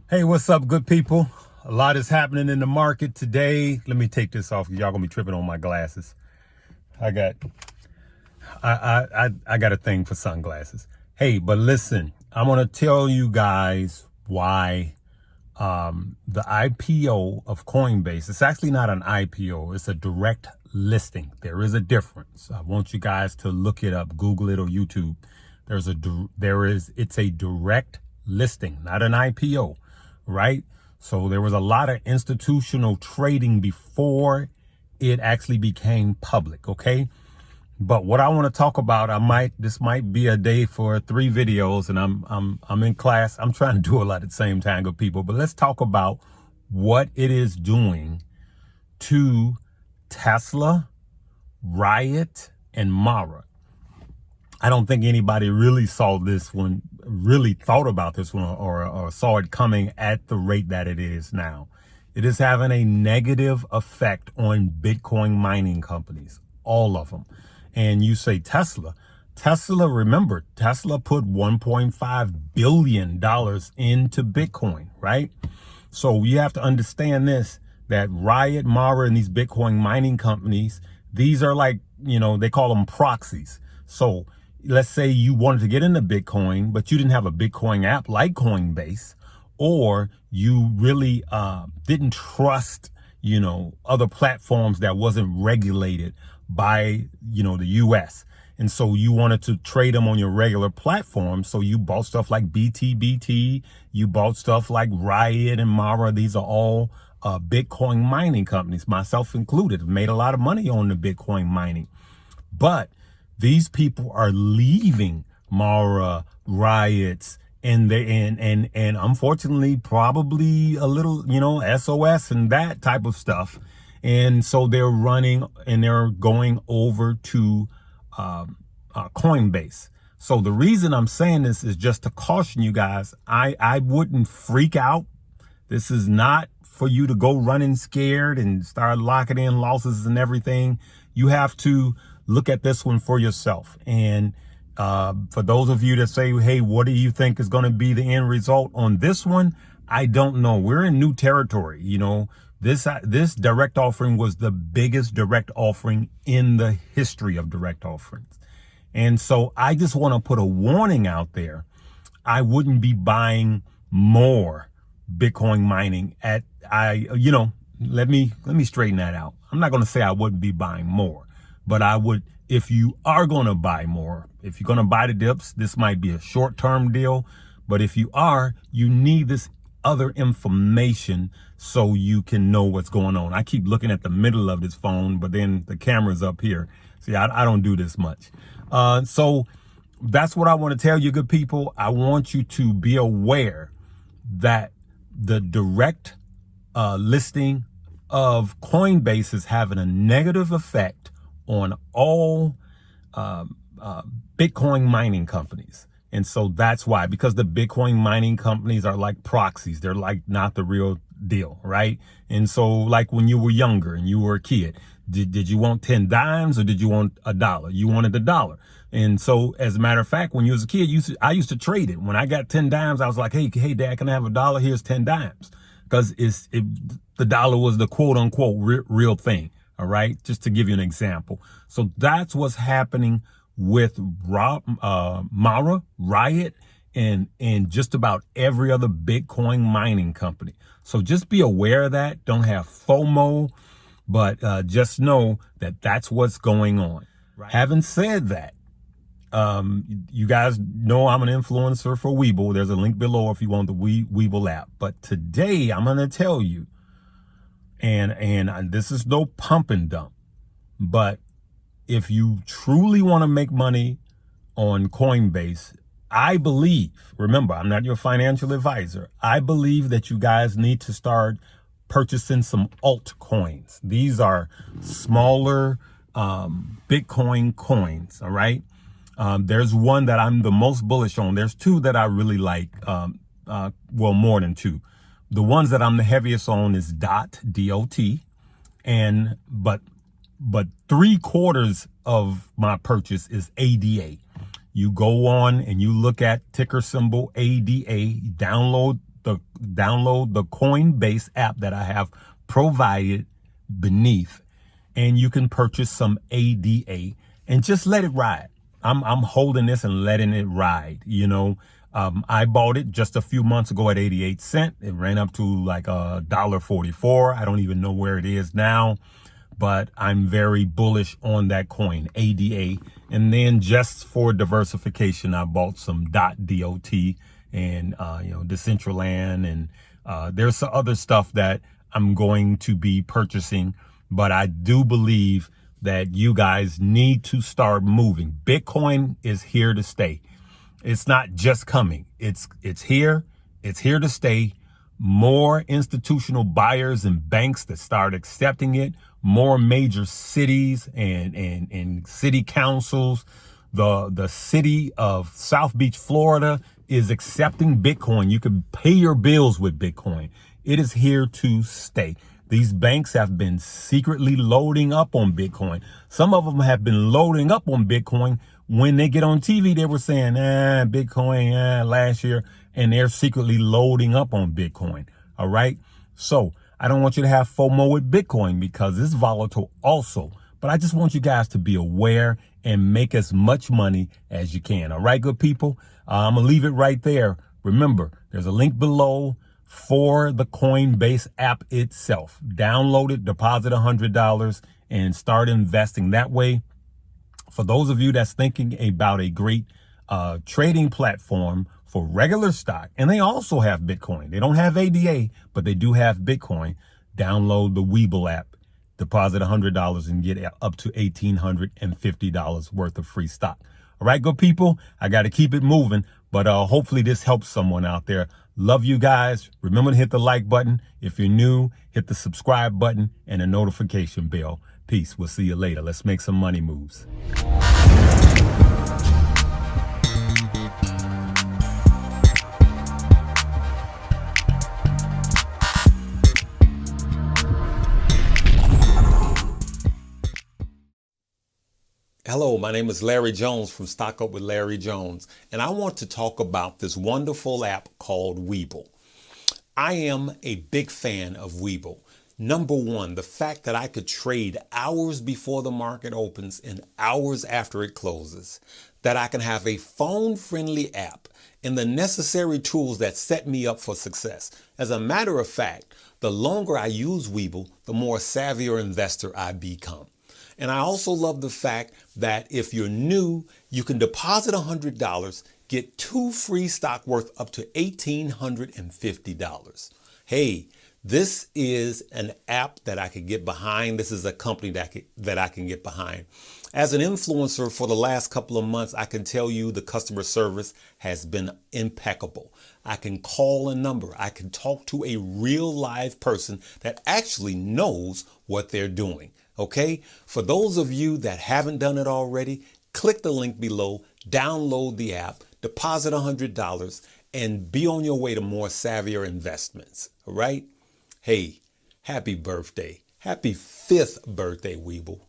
Hey, what's up, good people? A lot is happening in the market today. Let me take this off. Y'all gonna be tripping on my glasses. I got I got a thing for sunglasses. Hey, but listen, I'm gonna tell you guys why the IPO of Coinbase. It's actually not an IPO. It's a direct listing. There is a difference. I want you guys to look it up, Google it or YouTube. It's a direct listing, not an IPO. Right? So there was a lot of institutional trading before it actually became public. Okay. But what I want to talk about, this might be a day for 3 videos, and I'm in class. I'm trying to do a lot at the same time, good people, but let's talk about what it is doing to Tesla, RIOT, and Mara. I don't think anybody really saw this one, really thought about this one, or saw it coming at the rate that it is now. It is having a negative effect on Bitcoin mining companies, all of them. And you say Tesla. Remember, Tesla put $1.5 billion into Bitcoin, right? So you have to understand this, that RIOT, Mara, and these Bitcoin mining companies, these are like, they call them proxies. So let's say you wanted to get into Bitcoin, but you didn't have a Bitcoin app like Coinbase, or you really didn't trust, other platforms that wasn't regulated by, the US. And so you wanted to trade them on your regular platform. So you bought stuff like BTBT, you bought stuff like RIOT and Mara. These are all Bitcoin mining companies, myself included, have made a lot of money on the Bitcoin mining. But these people are leaving Mara, RIOTs, and unfortunately probably a little, SOS and that type of stuff. And so they're running and they're going over to Coinbase. So the reason I'm saying this is just to caution you guys. I wouldn't freak out. This is not for you to go running scared and start locking in losses and everything. You have to look at this one for yourself. And for those of you that say, hey, what do you think is going to be the end result on this one? I don't know. We're in new territory. This direct offering was the biggest direct offering in the history of direct offerings. And so I just want to put a warning out there. I wouldn't be buying more Bitcoin mining let me straighten that out. I'm not going to say I wouldn't be buying more, but I would, if you are going to buy more, if you're going to buy the dips, this might be a short-term deal. But if you are, you need this other information so you can know what's going on. I keep looking at the middle of this phone, but then the camera's up here. See, I don't do this much. So that's what I want to tell you, good people. I want you to be aware that the direct listing of Coinbase is having a negative effect on all Bitcoin mining companies. And so that's why, because the Bitcoin mining companies are like proxies. They're like not the real deal, right? And so like when you were younger and you were a kid, did you want 10 dimes or did you want $1? You wanted the dollar. And so as a matter of fact, when you was a kid, I used to trade it. When I got 10 dimes, I was like, hey, Dad, can I have $1? Here's 10 dimes. Because the dollar was the quote unquote real thing. All right. Just to give you an example. So that's what's happening with Mara, RIOT, and just about every other Bitcoin mining company. So just be aware of that. Don't have FOMO, but just know that that's what's going on. Right. Having said that, you guys know I'm an influencer for Webull. There's a link below if you want the Webull app. But today I'm going to tell you, and this is no pump and dump, but if you truly want to make money on Coinbase, I believe, remember, I'm not your financial advisor. I believe that you guys need to start purchasing some altcoins. These are smaller Bitcoin coins. All right. There's one that I'm the most bullish on. There's 2 that I really like. Well, more than 2. The ones that I'm the heaviest on is DOT, D-O-T, but 3/4 of my purchase is ADA. You go on and you look at ticker symbol ADA, download the Coinbase app that I have provided beneath, and you can purchase some ADA and just let it ride. I'm holding this and letting it ride. I bought it just a few months ago at 88 cents. It ran up to like $1.44. I don't even know where it is now, but I'm very bullish on that coin, ADA. And then just for diversification, I bought some .dot and Decentraland, and there's some other stuff that I'm going to be purchasing. But I do believe that you guys need to start moving. Bitcoin is here to stay. It's not just coming. It's here. It's here to stay. More institutional buyers and banks that start accepting it. More major cities and city councils. The city of South Beach, Florida is accepting Bitcoin. You can pay your bills with Bitcoin. It is here to stay. These banks have been secretly loading up on Bitcoin. Some of them have been loading up on Bitcoin. When they get on TV, they were saying, Bitcoin last year, and they're secretly loading up on Bitcoin. All right. So I don't want you to have FOMO with Bitcoin because it's volatile also. But I just want you guys to be aware and make as much money as you can. All right, good people. I'm going to leave it right there. Remember, there's a link below for the Coinbase app itself. Download it, deposit $100, and start investing that way. For those of you that's thinking about a great trading platform for regular stock, and they also have Bitcoin. They don't have ADA, but they do have Bitcoin. Download the Webull app, deposit $100, and get up to $1,850 worth of free stock. All right, good people, I got to keep it moving, but hopefully this helps someone out there. Love you guys. Remember to hit the like button. If you're new, hit the subscribe button and the notification bell. Peace. We'll see you later. Let's make some money moves. Hello, my name is Larry Jones from Stock Up with Larry Jones, and I want to talk about this wonderful app called Webull. I am a big fan of Webull. Number one, the fact that I could trade hours before the market opens and hours after it closes, that I can have a phone-friendly app and the necessary tools that set me up for success. As a matter of fact, the longer I use Webull, the more savvier investor I become. And I also love the fact that if you're new, you can deposit $100, get 2 free stock worth up to $1,850. Hey, this is an app that I could get behind. This is a company that I can get behind. As an influencer for the last couple of months, I can tell you the customer service has been impeccable. I can call a number. I can talk to a real live person that actually knows what they're doing. Okay, for those of you that haven't done it already, click the link below, download the app, deposit $100, and be on your way to more savvier investments. All right. Hey, happy birthday. Happy 5th birthday, Webull.